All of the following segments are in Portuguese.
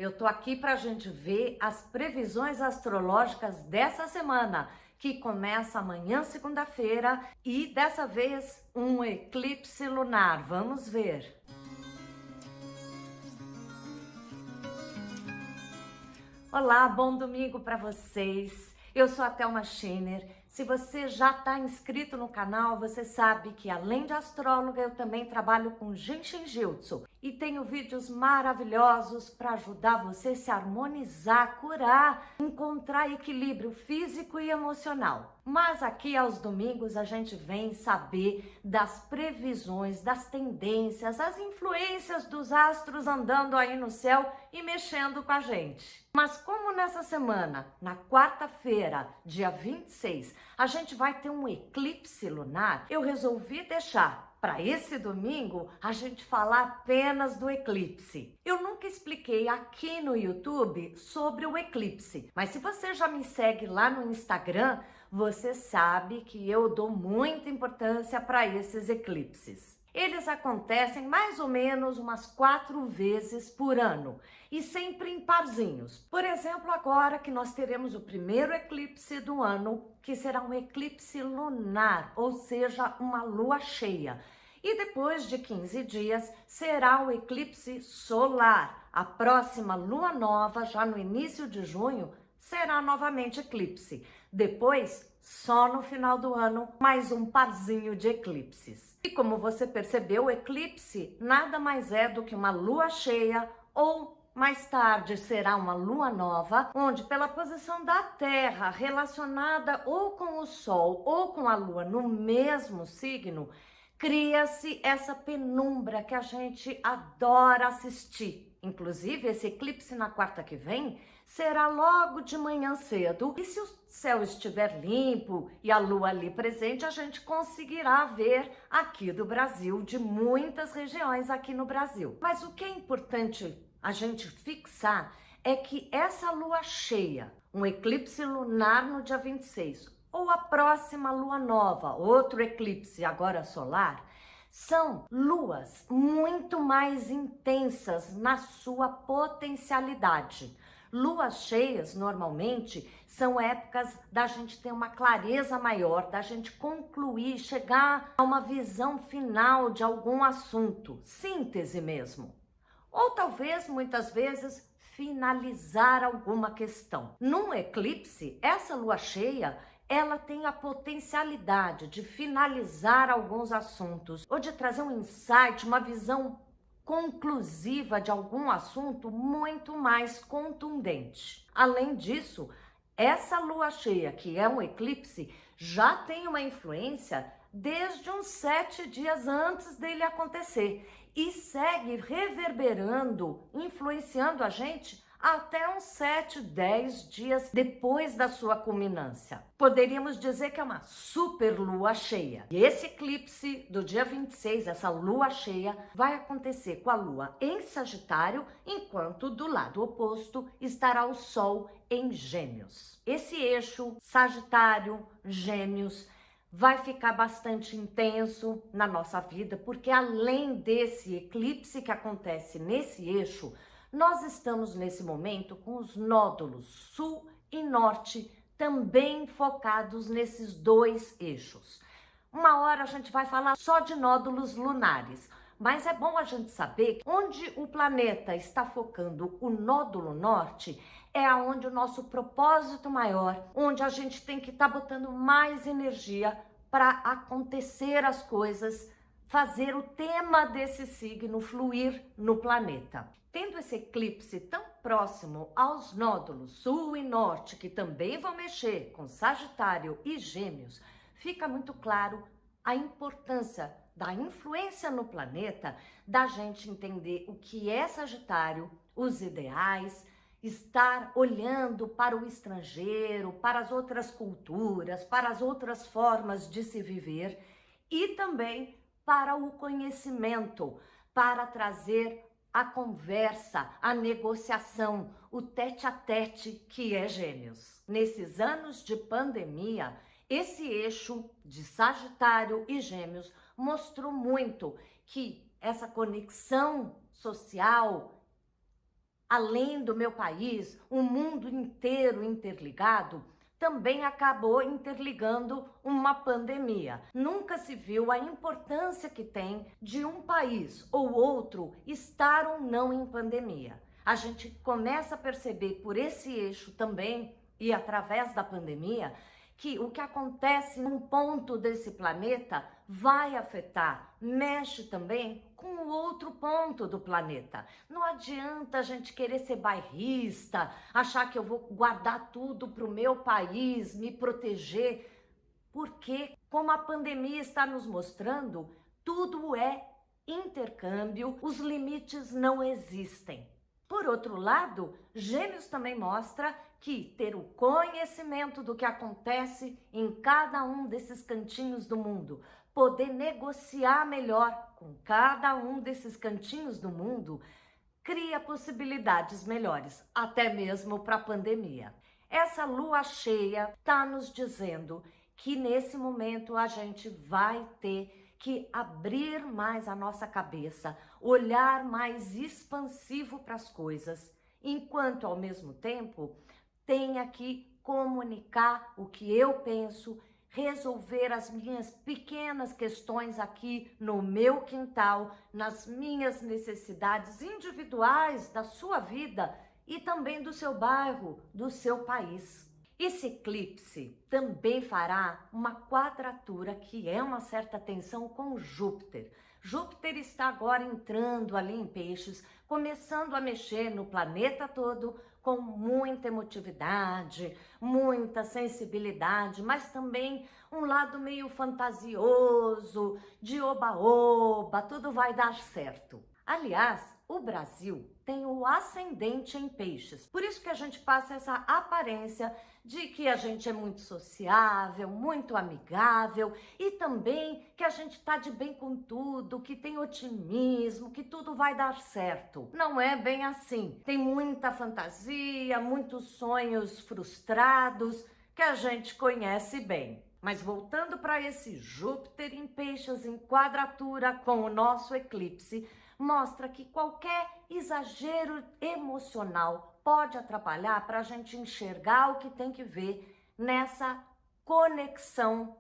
Eu tô aqui para a gente ver as previsões astrológicas dessa semana, que começa amanhã, segunda-feira, e dessa vez um eclipse lunar. Vamos ver. Olá, bom domingo para vocês. Eu sou a Thelma Schiner. Se você já está inscrito no canal, você sabe que além de astróloga, eu também trabalho com Jinshin Jyutsu e tenho vídeos maravilhosos para ajudar você a se harmonizar, curar, encontrar equilíbrio físico e emocional. Mas aqui aos domingos a gente vem saber das previsões, das tendências, as influências dos astros andando aí no céu e mexendo com a gente. Mas como nessa semana, na quarta-feira, dia 26, a gente vai ter um eclipse lunar, eu resolvi deixar para esse domingo a gente falar apenas do eclipse. Eu nunca expliquei aqui no YouTube sobre o eclipse, mas se você já me segue lá no Instagram, você sabe que eu dou muita importância para esses eclipses. Eles acontecem mais ou menos umas 4 vezes por ano e sempre em parzinhos. Por exemplo, agora que nós teremos o primeiro eclipse do ano, que será um eclipse lunar, ou seja, uma lua cheia. E depois de 15 dias será o eclipse solar. A próxima lua nova, já no início de junho, será novamente eclipse. Depois, só no final do ano, mais um parzinho de eclipses. E como você percebeu, o eclipse nada mais é do que uma lua cheia ou mais tarde será uma lua nova, onde pela posição da Terra relacionada ou com o Sol ou com a Lua no mesmo signo, cria-se essa penumbra que a gente adora assistir. Inclusive, esse eclipse na quarta que vem será logo de manhã cedo. E se o céu estiver limpo e a lua ali presente, a gente conseguirá ver aqui do Brasil, de muitas regiões aqui no Brasil. Mas o que é importante a gente fixar é que essa lua cheia, um eclipse lunar no dia 26, ou a próxima lua nova, outro eclipse agora solar, são luas muito mais intensas na sua potencialidade. Luas cheias, normalmente, são épocas da gente ter uma clareza maior, da gente concluir, chegar a uma visão final de algum assunto, síntese mesmo. Ou talvez, muitas vezes, finalizar alguma questão. Num eclipse, essa lua cheia, ela tem a potencialidade de finalizar alguns assuntos ou de trazer um insight, uma visão conclusiva de algum assunto muito mais contundente. Além disso, essa lua cheia, que é um eclipse, já tem uma influência desde uns 7 dias antes dele acontecer e segue reverberando, influenciando a gente até uns 7, 10 dias depois da sua culminância. Poderíamos dizer que é uma super lua cheia. E esse eclipse do dia 26, essa lua cheia, vai acontecer com a lua em Sagitário, enquanto do lado oposto estará o Sol em Gêmeos. Esse eixo Sagitário, Gêmeos, vai ficar bastante intenso na nossa vida, porque além desse eclipse que acontece nesse eixo, nós estamos nesse momento com os nódulos Sul e Norte também focados nesses dois eixos. Uma hora a gente vai falar só de nódulos lunares, mas é bom a gente saber que onde o planeta está focando o nódulo norte é aonde o nosso propósito maior, onde a gente tem que estar botando mais energia para acontecer as coisas, fazer o tema desse signo fluir no planeta. Tendo esse eclipse tão próximo aos nódulos Sul e Norte, que também vão mexer com Sagitário e Gêmeos, fica muito claro a importância da influência no planeta, da gente entender o que é Sagitário, os ideais, estar olhando para o estrangeiro, para as outras culturas, para as outras formas de se viver e também para o conhecimento, para trazer a conversa, a negociação, o tete-a-tete que é Gêmeos. Nesses anos de pandemia, esse eixo de Sagitário e Gêmeos mostrou muito que essa conexão social, além do meu país, o mundo inteiro interligado, também acabou interligando uma pandemia. Nunca se viu a importância que tem de um país ou outro estar ou não em pandemia. A gente começa a perceber por esse eixo também e através da pandemia que o que acontece num ponto desse planeta vai afetar, mexe também com o outro ponto do planeta. Não adianta a gente querer ser bairrista, achar que eu vou guardar tudo para o meu país, me proteger, porque, como a pandemia está nos mostrando, tudo é intercâmbio, os limites não existem. Por outro lado, Gêmeos também mostra que ter o conhecimento do que acontece em cada um desses cantinhos do mundo, poder negociar melhor com cada um desses cantinhos do mundo, cria possibilidades melhores, até mesmo para a pandemia. Essa lua cheia está nos dizendo que nesse momento a gente vai ter que abrir mais a nossa cabeça, olhar mais expansivo para as coisas, enquanto ao mesmo tempo tenha que comunicar o que eu penso, resolver as minhas pequenas questões aqui no meu quintal, nas minhas necessidades individuais da sua vida e também do seu bairro, do seu país. Esse eclipse também fará uma quadratura, que é uma certa tensão com Júpiter. Júpiter está agora entrando ali em Peixes, começando a mexer no planeta todo com muita emotividade, muita sensibilidade, mas também um lado meio fantasioso, de oba-oba, tudo vai dar certo. Aliás, o Brasil tem o ascendente em Peixes, por isso que a gente passa essa aparência de que a gente é muito sociável, muito amigável e também que a gente está de bem com tudo, que tem otimismo, que tudo vai dar certo. Não é bem assim. Tem muita fantasia, muitos sonhos frustrados que a gente conhece bem. Mas voltando para esse Júpiter em Peixes em quadratura com o nosso eclipse, mostra que qualquer exagero emocional pode atrapalhar para a gente enxergar o que tem que ver nessa conexão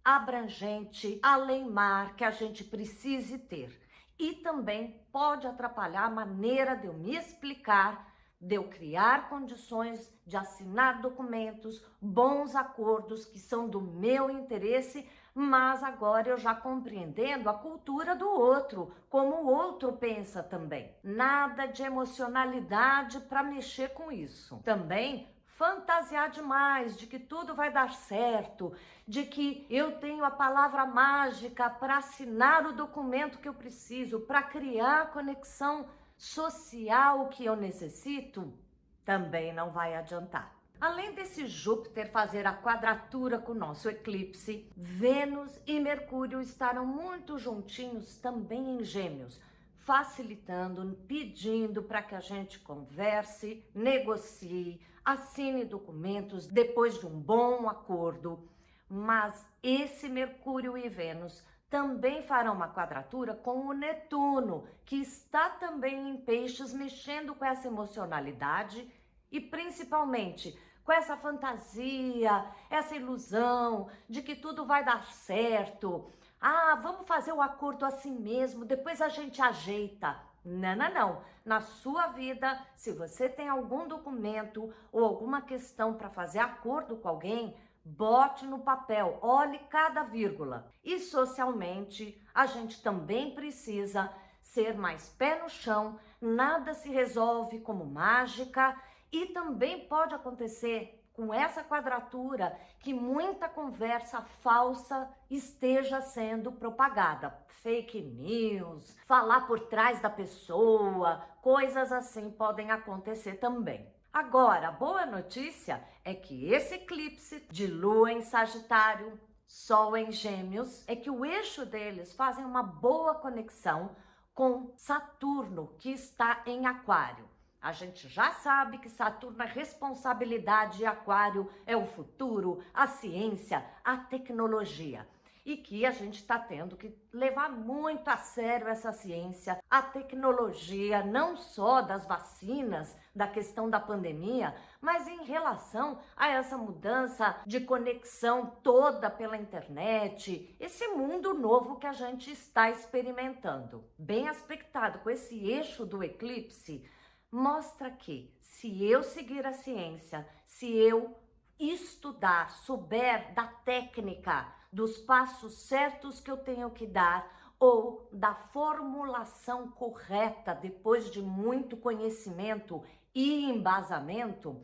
abrangente, além-mar, que a gente precise ter. E também pode atrapalhar a maneira de eu me explicar, de eu criar condições de assinar documentos, bons acordos que são do meu interesse, mas agora eu já compreendendo a cultura do outro, como o outro pensa também. Nada de emocionalidade para mexer com isso. Também fantasiar demais de que tudo vai dar certo, de que eu tenho a palavra mágica para assinar o documento que eu preciso, para criar a conexão social que eu necessito, também não vai adiantar. Além desse Júpiter fazer a quadratura com o nosso eclipse, Vênus e Mercúrio estarão muito juntinhos também em Gêmeos, facilitando, pedindo para que a gente converse, negocie, assine documentos depois de um bom acordo. Mas esse Mercúrio e Vênus também farão uma quadratura com o Netuno, que está também em Peixes, mexendo com essa emocionalidade e principalmente com essa fantasia, essa ilusão de que tudo vai dar certo. Ah, vamos fazer o acordo assim mesmo, depois a gente ajeita. Não, não, não. Na sua vida, se você tem algum documento ou alguma questão para fazer acordo com alguém, bote no papel, olhe cada vírgula. E socialmente, a gente também precisa ser mais pé no chão, nada se resolve como mágica. E também pode acontecer com essa quadratura que muita conversa falsa esteja sendo propagada. Fake news, falar por trás da pessoa, coisas assim podem acontecer também. Agora, a boa notícia é que esse eclipse de Lua em Sagitário, Sol em Gêmeos, é que o eixo deles fazem uma boa conexão com Saturno, que está em Aquário. A gente já sabe que Saturno é responsabilidade e Aquário é o futuro, a ciência, a tecnologia. e que a gente está tendo que levar muito a sério essa ciência, a tecnologia, não só das vacinas, da questão da pandemia, mas em relação a essa mudança de conexão toda pela internet, esse mundo novo que a gente está experimentando. Bem aspectado com esse eixo do eclipse, mostra que se eu seguir a ciência, se eu estudar, souber da técnica, dos passos certos que eu tenho que dar ou da formulação correta depois de muito conhecimento e embasamento,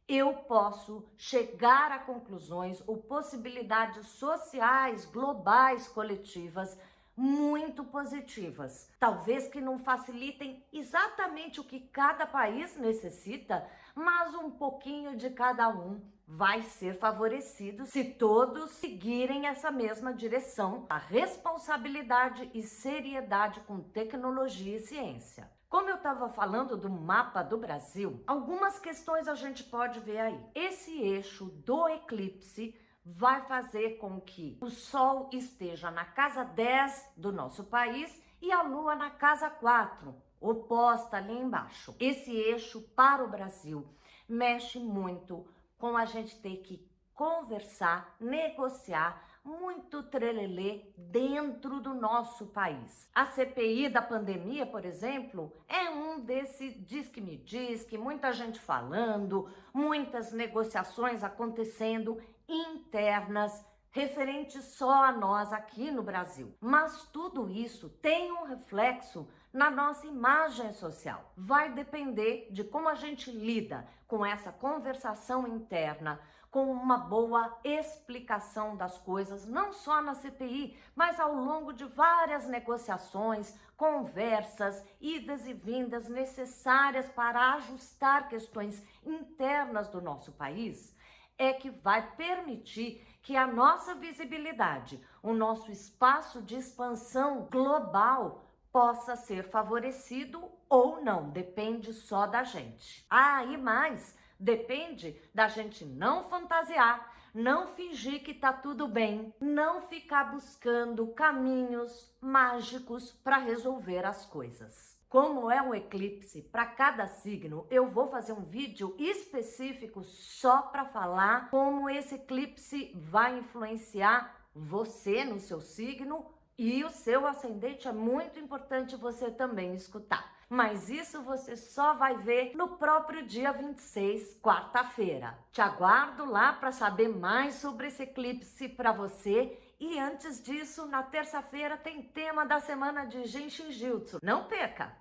eu posso chegar a conclusões ou possibilidades sociais, globais, coletivas muito positivas. Talvez que não facilitem exatamente o que cada país necessita, mas um pouquinho de cada um vai ser favorecido se todos seguirem essa mesma direção, a responsabilidade e seriedade com tecnologia e ciência. Como eu estava falando do mapa do Brasil, algumas questões a gente pode ver aí. Esse eixo do eclipse vai fazer com que o Sol esteja na casa 10 do nosso país e a Lua na casa 4, oposta ali embaixo. Esse eixo para o Brasil mexe muito com a gente ter que conversar, negociar, muito trelelê dentro do nosso país. A CPI da pandemia, por exemplo, é um desse diz que me diz, que muita gente falando, muitas negociações acontecendo internas, referentes só a nós aqui no Brasil. Mas tudo isso tem um reflexo na nossa imagem social. Vai depender de como a gente lida com essa conversação interna, com uma boa explicação das coisas, não só na CPI, mas ao longo de várias negociações, conversas, idas e vindas necessárias para ajustar questões internas do nosso país, é que vai permitir que a nossa visibilidade, o nosso espaço de expansão global possa ser favorecido ou não, depende só da gente. E mais, depende da gente não fantasiar, não fingir que tá tudo bem, não ficar buscando caminhos mágicos para resolver as coisas. Como é um eclipse para cada signo, eu vou fazer um vídeo específico só para falar como esse eclipse vai influenciar você no seu signo e o seu ascendente. É muito importante você também escutar. Mas isso você só vai ver no próprio dia 26, quarta-feira. Te aguardo lá para saber mais sobre esse eclipse para você. E antes disso, na terça-feira tem tema da semana de Genshin Jutsu. Não perca!